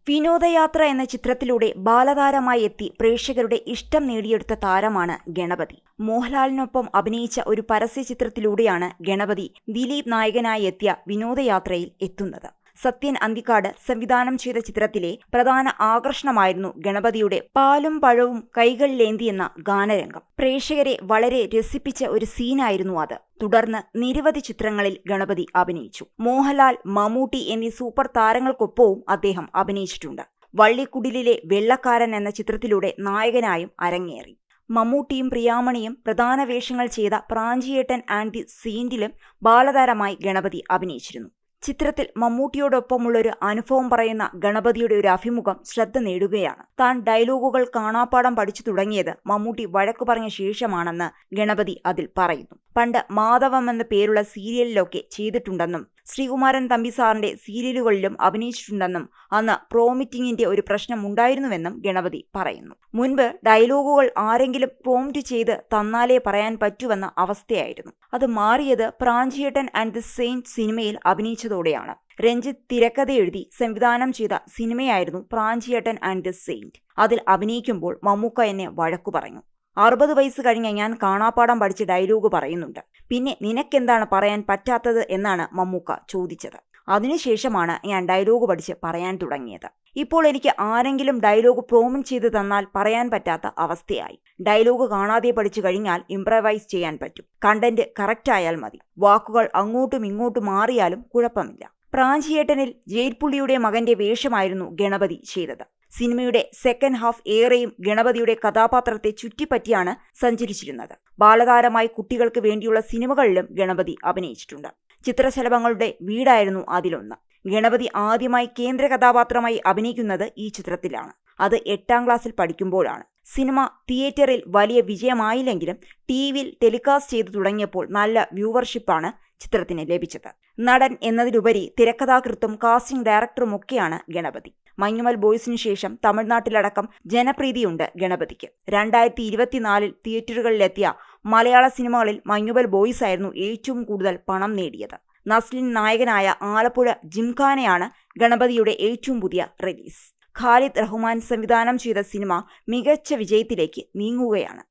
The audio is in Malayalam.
വിനോദയാത്ര എന്ന ചിത്രത്തിലൂടെ ബാലതാരമായി എത്തി പ്രേക്ഷകരുടെ ഇഷ്ടം നേടിയെടുത്ത താരമാണ് ഗണപതി. മോഹൻലാലിനൊപ്പം അഭിനയിച്ച ഒരു പരസ്യചിത്രത്തിലൂടെയാണ് ഗണപതി ദിലീപ് നായകനായി എത്തിയ വിനോദയാത്രയിൽ എത്തുന്നത്. സത്യൻ അന്തിക്കാട് സംവിധാനം ചെയ്ത ചിത്രത്തിലെ പ്രധാന ആകർഷണമായിരുന്നു ഗണപതിയുടെ പാലും പഴവും കൈകളിലേന്തി എന്ന ഗാനരംഗം. പ്രേക്ഷകരെ വളരെ രസിപ്പിച്ച ഒരു സീനായിരുന്നു അത്. തുടർന്ന് നിരവധി ചിത്രങ്ങളിൽ ഗണപതി അഭിനയിച്ചു. മോഹൻലാൽ, മമ്മൂട്ടി എന്നീ സൂപ്പർ താരങ്ങൾക്കൊപ്പവും അദ്ദേഹം അഭിനയിച്ചിട്ടുണ്ട്. വള്ളിക്കുടിലിലെ വെള്ളക്കാരൻ എന്ന ചിത്രത്തിലൂടെ നായകനായും അരങ്ങേറി. മമ്മൂട്ടിയും പ്രിയാമണിയും പ്രധാന വേഷങ്ങൾ ചെയ്ത പ്രാഞ്ചിയേട്ടൻ ആൻഡ് ദി സെയിന്റിലും ബാലതാരമായി ഗണപതി അഭിനയിച്ചിരുന്നു. ചിത്രത്തിൽ മമ്മൂട്ടിയോടൊപ്പമുള്ളൊരു അനുഭവം പറയുന്ന ഗണപതിയുടെ ഒരു അഭിമുഖം ശ്രദ്ധ നേടുകയാണ്. താൻ ഡയലോഗുകൾ കാണാപ്പാഠം പഠിച്ചു തുടങ്ങിയത് മമ്മൂട്ടി വഴക്കു പറഞ്ഞ ശേഷമാണെന്ന് ഗണപതി അതിൽ പറയുന്നു. പണ്ട് മാധവം എന്ന പേരുള്ള സീരിയലിലൊക്കെ ചെയ്തിട്ടുണ്ടെന്നും ശ്രീകുമാരൻ തമ്പി സാറിന്റെ സീരിയലുകളിലും അഭിനയിച്ചിട്ടുണ്ടെന്നും അന്ന് പ്രോമിറ്റിങ്ങിന്റെ ഒരു പ്രശ്നം ഉണ്ടായിരുന്നുവെന്നും ഗണപതി പറയുന്നു. മുൻപ് ഡയലോഗുകൾ ആരെങ്കിലും പ്രോംപ്റ്റ് ചെയ്ത് തന്നാലേ പറയാൻ പറ്റുവെന്ന അവസ്ഥയായിരുന്നു. അത് മാറിയത് പ്രാഞ്ചിയേട്ടൻ ആൻഡ് ദി സെയിന്റ് സിനിമയിൽ അഭിനയിച്ചതോടെയാണ്. രഞ്ജിത്ത് തിരക്കഥ എഴുതി സംവിധാനം ചെയ്ത സിനിമയായിരുന്നു പ്രാഞ്ചിയേട്ടൻ ആൻഡ് ദി സെയിന്റ്. അതിൽ അഭിനയിക്കുമ്പോൾ മമ്മൂക്ക എന്നെ വഴക്കു പറഞ്ഞു. 60 വയസ്സ് കഴിഞ്ഞ ഞാൻ കാണാപ്പാഠം പഠിച്ച് ഡയലോഗ് പറയുന്നുണ്ട്. പിന്നെ നിനക്കെന്താണ് പറയാൻ പറ്റാത്തത് എന്നാണ് മമ്മൂക്ക ചോദിച്ചത്. അതിനുശേഷമാണ് ഞാൻ ഡയലോഗ് പഠിച്ച് പറയാൻ തുടങ്ങിയത്. ഇപ്പോൾ എനിക്ക് ആരെങ്കിലും ഡയലോഗ് പ്രോമിറ്റ് ചെയ്ത് തന്നാൽ പറയാൻ പറ്റാത്ത അവസ്ഥയായി. ഡയലോഗ് കാണാതെ പഠിച്ചു കഴിഞ്ഞാൽ ഇംപ്രവൈസ് ചെയ്യാൻ പറ്റും. കണ്ടന്റ് കറക്റ്റ് ആയാൽ മതി. വാക്കുകൾ അങ്ങോട്ടും ഇങ്ങോട്ടും മാറിയാലും കുഴപ്പമില്ല. പ്രാഞ്ചിയേട്ടനിൽ ജയിൽപ്പുള്ളിയുടെ മകന്റെ വേഷമായിരുന്നു ഗണപതി ചെയ്തത്. സിനിമയുടെ സെക്കൻഡ് ഹാഫ് ഏറെയും ഗണപതിയുടെ കഥാപാത്രത്തെ ചുറ്റിപ്പറ്റിയാണ് സഞ്ചരിച്ചിരുന്നത്. ബാലതാരമായി കുട്ടികൾക്ക് വേണ്ടിയുള്ള സിനിമകളിലും ഗണപതി അഭിനയിച്ചിട്ടുണ്ട്. ചിത്രശലഭങ്ങളുടെ വീടായിരുന്നു അതിലൊന്ന്. ഗണപതി ആദ്യമായി കേന്ദ്ര കഥാപാത്രമായി അഭിനയിക്കുന്നത് ഈ ചിത്രത്തിലാണ്. അത് 8ാം ക്ലാസ്സിൽ പഠിക്കുമ്പോഴാണ്. സിനിമ തിയേറ്ററിൽ വലിയ വിജയമായില്ലെങ്കിലും ടിവിയിൽ ടെലികാസ്റ്റ് ചെയ്തു തുടങ്ങിയപ്പോൾ നല്ല വ്യൂവർഷിപ്പാണ് ചിത്രത്തിന് ലഭിച്ചത്. നടൻ എന്നതിലുപരി തിരക്കഥാകൃത്തും കാസ്റ്റിംഗ് ഡയറക്ടറുമൊക്കെയാണ് ഗണപതി. മഞ്ഞുമൽ ബോയ്സിനു ശേഷം തമിഴ്നാട്ടിലടക്കം ജനപ്രീതിയുണ്ട് ഗണപതിക്ക്. 2024 തിയേറ്ററുകളിലെത്തിയ മലയാള സിനിമകളിൽ മഞ്ഞുമൽ ബോയ്സ് ആയിരുന്നു ഏറ്റവും കൂടുതൽ പണം നേടിയത്. നസ്ലിൻ നായകനായ ആലപ്പുഴ ജിംഖാനയാണ് ഗണപതിയുടെ ഏറ്റവും പുതിയ റിലീസ്. ഖാലിദ് റഹ്മാൻ സംവിധാനം ചെയ്ത സിനിമ മികച്ച വിജയത്തിലേക്ക് നീങ്ങുകയാണ്.